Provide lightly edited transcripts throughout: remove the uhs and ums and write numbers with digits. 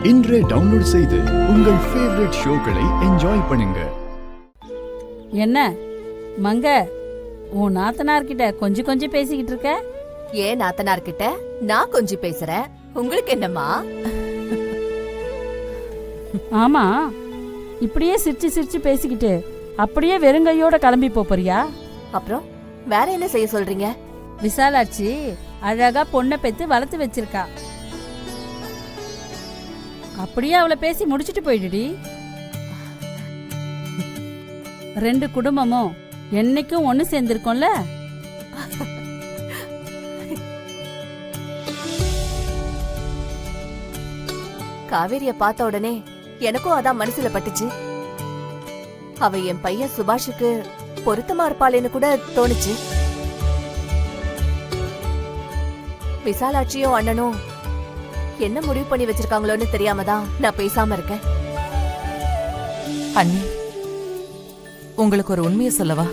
இன்றே டவுன்லோட் செய்து உங்கள் ஃபேவரட் ஷோக்களை என்ஜாய் பண்ணுங்க. என்ன மங்க, உன் நாத்தனார்கிட்ட கொஞ்சம் பேசிக்கிட்டு இருக்க? ஏன் நாத்தனார்கிட்ட நான் கொஞ்சம் பேசுறேன், உங்களுக்கு என்னம்மா? ஆமா, இப்படியே சிரிச்சு பேசிக்கிட்டு அப்படியே வெறுங்கையோட கிளம்பி போறியா? அப்புறம் வேற என்ன செய்ய சொல்றீங்க? விசாலாட்சி அழகா பொண்ணை பெத்து வளர்த்து வச்சிருக்கா. அப்படியே அவளை பேசி முடிச்சிட்டு போயிடுடி. ரெண்டு குடும்பமும் என்னைக்கும் ஒண்ணு சேர்ந்திருக்கோம்ல. காவேரிய பார்த்த உடனே எனக்கும் அதான் மனசுல பட்டுச்சு. அவ என் பையன் சுபாஷுக்கு பொருத்தமா இருப்பாளேன்னு கூட தோணுச்சு. விசாலாட்சியும் அண்ணனும் என்ன முடிவு பண்ணி வச்சிருக்காங்களோன்னு தெரியாம தான் நான் பேசாம இருக்கேன். அண்ணி, உங்களுக்கு ஒரு உண்மையை சொல்லவா?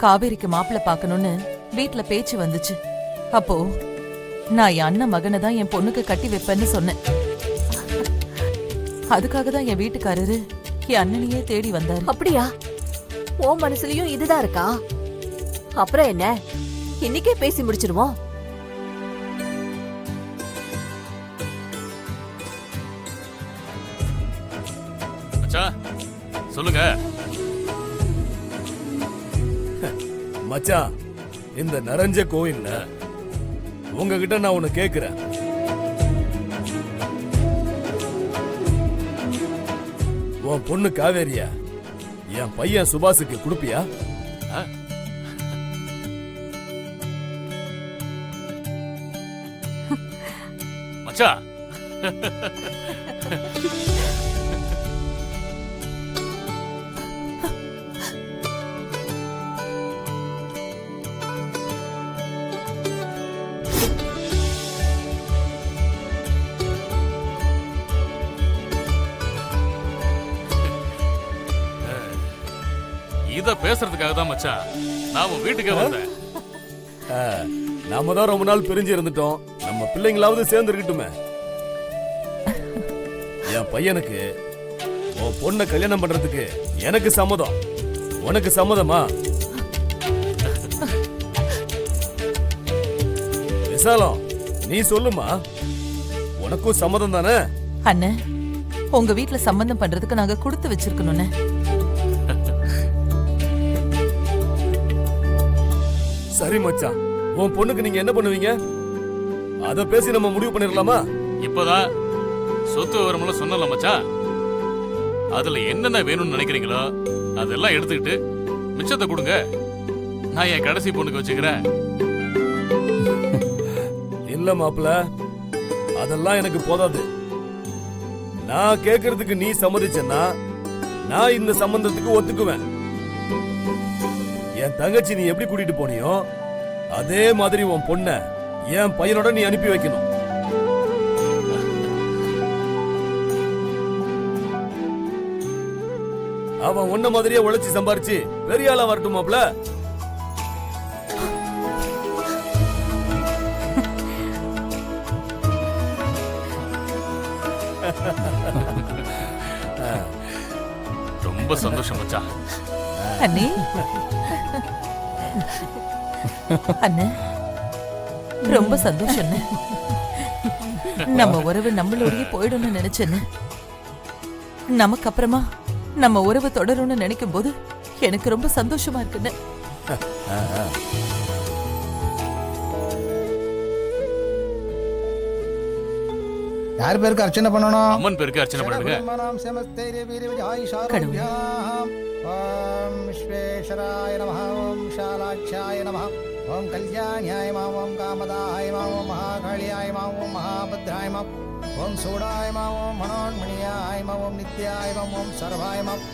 காவேரிக்கு மாப்பிள்ள பாக்கணும்னு வீட்டுல பேச்சு வந்துச்சு. அப்போ நான் என் அண்ணன் மகனை தான் என் பொண்ணுக்கு கட்டி வைப்பேன்னு சொன்னேன். அதுக்காக தான் என் வீட்டுக்காரரு என் அண்ணனையே தேடி வந்தாரு. அப்படியா? உன் மனசுலயும் இதுதான் இருக்கா? அப்புறம் என்ன, இன்னைக்கே பேசி முடிச்சிருவோம். சொல்லுங்க மச்சான். இந்த நரஞ்ச கோயில்ல உங்ககிட்ட நான் ஒண்ணு கேக்குறேன். உன் பொண்ணு காவேரியா என் பையன் சுபாஷுக்கு கொடுப்பியா? மச்சா, இத பேசுறதுக்காக தான் மச்சான் நான் உன் வீட்டுக்கே வந்தேன். நாம தான் ரொம்ப நாள் பிரிஞ்சு இருந்துட்டோம், நம்ம பிள்ளைங்களாவது சேர்ந்து இருக்கட்டுமே. என் பையனுக்கு உன் பொண்ணை கல்யாணம் பண்றதுக்கு எனக்கு சம்மதம். உனக்கு சம்மதமா? விசாலம், நீ சொல்லுமா, உனக்கும் சம்மதம் தானே? அண்ணன், உங்க வீட்டுல சம்பந்தம் பண்றதுக்கு நாங்க கொடுத்து வச்சிருக்கணும்னு. சரி மச்சான், உன் பொண்ணுக்கு நீங்க என்ன பண்ணுவீங்க? அத பேசி நம்ம முடிவு பண்ணிரலாமா? இப்பதான் சொத்து விவரமெல்லாம் சொன்னல மச்சான். அதுல என்னென்ன வேணும்னு நினைக்கிறீங்களோ அதெல்லாம் எடுத்துக்கிட்டு மிச்சத்தை கொடுங்க. நான் என் கடைசி பொண்ணுக்கு வச்சுக்கிறேன். இல்ல மாப்பிள, அதெல்லாம் எனக்கு போதாது. நான் கேக்குறதுக்கு நீ சம்மதிச்சேன்னா நான் இந்த சம்பந்தத்துக்கு ஒத்துக்குவேன். என் தங்கச்சி நீ எப்படி கூட்டிட்டு போனியோ அதே மாதிரி உன் பொண்ண என் பையனோட நீ அனுப்பி வைக்கணும். அவன் உன்ன மாதிரியே உழைச்சி சம்பாரிச்சு பெரிய ஆளா வரட்டும் மாப்ள. ரொம்ப சந்தோஷம் மச்சான். அண்ணே, அண்ணே ரொம்ப சந்தோஷம். நம்ம உறவு நம்மளோடயே போயிடும்னு நினைச்சேன்னு, நமக்கு அப்புறமா நம்ம உறவு தொடரும்னு நினைக்கும் போது எனக்கு ரொம்ப சந்தோஷமா இருக்குன்னு. யார் பேருக்கு அர்ச்சனை பண்ணணும்? அம்மன் பேருக்கு அர்ச்சனை பண்ணுங்க. கடவுளே. ஓம் விஸ்வேஸ்வராய நமः, ஓம் ஷாலாக்ஷாய நமः, ஓம் கல்யாணியாய நமः, ஓம் காமதாய நமः, ஓம் மகாகாளியாய நமः, ஓம் மகாபத்ராய நமः, ஓம் சூடாய நமः, ஓம் மனோன்மணியாய நமः, ஓம் நித்யாய நமः, ஓம் சர்வாய நமः.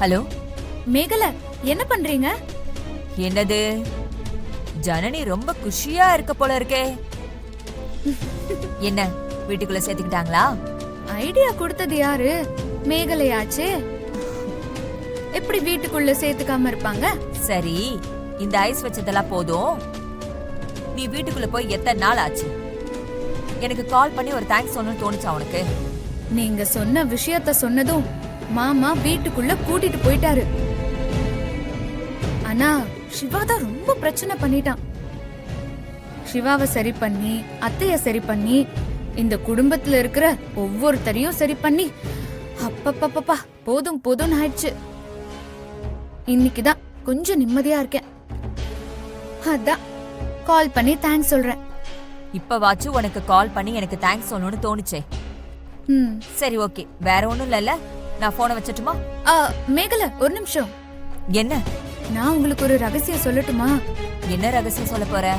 ஹலோ மேகல, என்ன பண்றீங்க? என்னது ஜனனி ரொம்ப குஷியா இருக்க போல இருக்கே. என்ன வீட்டுக்குள்ள சேர்த்துக்கிட்டாங்களா? ஐடியா கொடுத்தது யாரு? மேகலையாச்சே. எப்படி வீட்டுக்குள்ள சேர்த்துக்காம இருப்பாங்க? சரி, இந்த ஐஸ் வச்சதெல்லாம் போதும். நீ வீட்டுக்குள்ள போய் எத்தனை நாள் ஆச்சு? எனக்கு கால் பண்ணி ஒரு தேங்க்ஸ் சொல்லணும்னு தோணுச்சா உனக்கு? நீங்க சொன்ன விஷயத்த சொன்னதும் மாமா வீட்டுக்குள்ள கூட்டிட்டு போயிட்டாரு. ஆனா சிவா தான் ரொம்ப பிரச்சனை பண்ணிட்டான். சிவாவை சரி பண்ணி, அத்தைய சரி பண்ணி, இந்த குடும்பத்துல இருக்கிற ஒவ்வொருத்தரையும் சரி பண்ணி, அப்பப்பப்பா போதும் போதும்னு ஆயிடுச்சு. இன்னைக்குதான் கொஞ்சம் நிம்மதியா இருக்கேன். அதான் கால் பண்ணி தேங்க்ஸ் சொல்றேன். இப்பவாச்சும் உனக்கு கால் பண்ணி எனக்கு தேங்க்ஸ் சொல்லணும்னு தோணுச்சே. சரி, ஓகே, வேற ஒண்ணும் இல்லல்ல. நான் போனை வச்சட்டுமா? மேகல, ஒரு நிமிஷம். என்ன? நான் உங்களுக்கு ஒரு ரகசியம் சொல்லட்டுமா? என்ன ரகசியம் சொல்ல போற?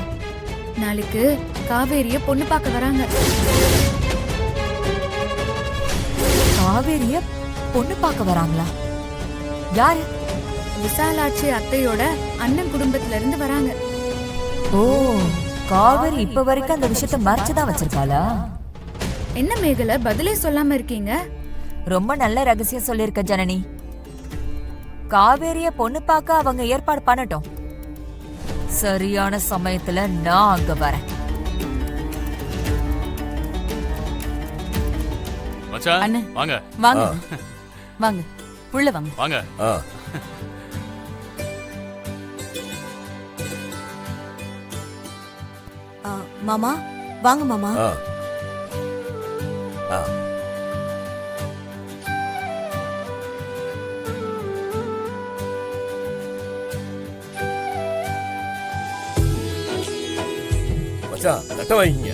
நாளைக்கு காவேரிய பொண்ணு பார்க்க வராங்க. காவேரிய பொண்ணு பார்க்க வராங்களா? யாரு? விசாலாட்சி அத்தையோட அண்ணன் குடும்பத்துல இருந்து வராங்க. ஓ, காவேரி இப்ப வரைக்கும் அந்த விஷயத்த மறைச்சுதான் வச்சிருக்காளா? என்ன மேகல, பதிலே சொல்லாம இருக்கீங்க? ரொம்ப நல்ல ரகசியம் சொல்லிருக்க ஜனனி. காவேரிய பொண்ணு பார்க்க அவங்க ஏற்பாடு பண்ணட்டும். சரியான சமயத்துல நான் அங்க வரேன். மச்சான், அண்ணே. வாங்க வாங்க வாங்க, உள்ள வாங்க. வாங்க. ஆ மாமா வாங்க மாமா. ஆ ஆ மச்சான், தட்டை வாங்கிங்க.